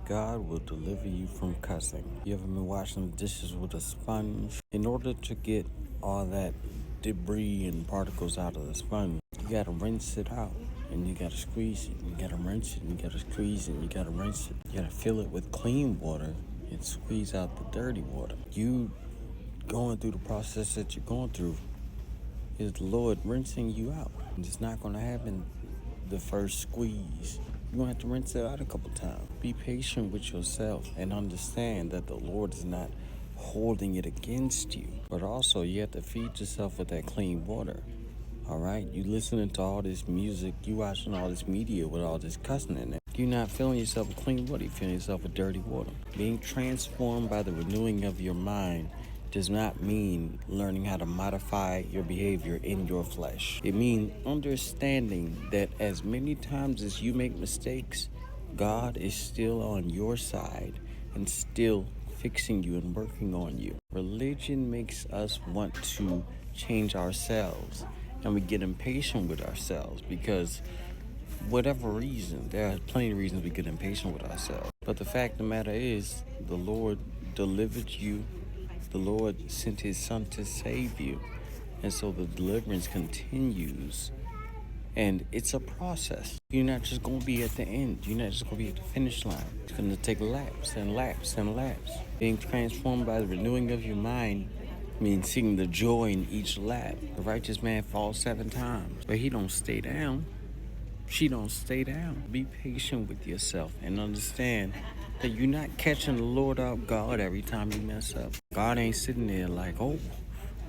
God will deliver you from cussing. You ever been washing the dishes with a sponge? In order to get all that debris and particles out of the sponge, you gotta rinse it out. And you gotta squeeze it, you gotta rinse it, and you gotta squeeze it, and you gotta rinse it. You gotta fill it with clean water and squeeze out the dirty water. You going through the process that you're going through is the Lord rinsing you out. It's not gonna happen the first squeeze. You're gonna have to rinse it out a couple times. Be patient with yourself and understand that the Lord is not holding it against you. But also, you have to feed yourself with that clean water. All right? You listening to all this music, you watching all this media with all this cussing in it. You're not filling yourself with clean water, you're filling yourself with dirty water. Being transformed by the renewing of your mind does not mean learning how to modify your behavior in your flesh. It means understanding that as many times as you make mistakes, God is still on your side and still fixing you and working on you. Religion makes us want to change ourselves, and we get impatient with ourselves because whatever reason, there are plenty of reasons we get impatient with ourselves. But the fact of the matter is, the Lord delivered you. The Lord sent his son to save you. And so the deliverance continues. And it's a process. You're not just going to be at the end. You're not just going to be at the finish line. It's going to take laps and laps and laps. Being transformed by the renewing of your mind means seeing the joy in each lap. The righteous man falls 7 times, but he don't stay down. She don't stay down. Be patient with yourself and understand that you're not catching the Lord out God every time you mess up. God ain't sitting there like, oh,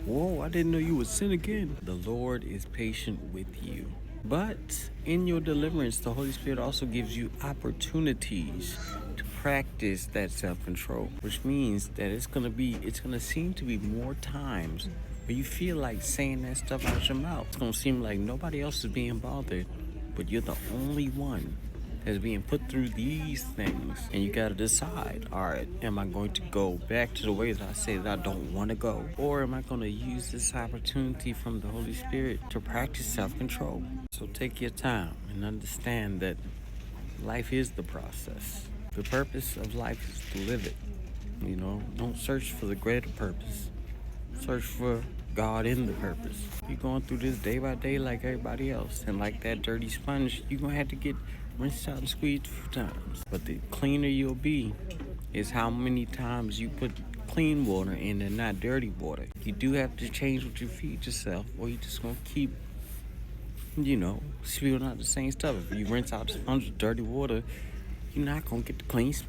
whoa, I didn't know you would sin again. The Lord is patient with you. But in your deliverance, the Holy Spirit also gives you opportunities to practice that self-control, which means that it's gonna seem to be more times where you feel like saying that stuff out your mouth. It's gonna seem like nobody else is being bothered, but you're the only one that's being put through these things. And you gotta decide, all right, am I going to go back to the way that I say that I don't want to go? Or am I going to use this opportunity from the Holy Spirit to practice self-control? So take your time and understand that life is the process. The purpose of life is to live it. You know, don't search for the greater purpose. Search for God in the purpose. You're going through this day by day like everybody else. And like that dirty sponge, you're going to have to get rinsed out and squeezed a few times. But the cleaner you'll be is how many times you put clean water in and not dirty water. You do have to change what you feed yourself, or you're just going to keep, spewing out the same stuff. If you rinse out the sponge with dirty water, you're not going to get the clean sponge.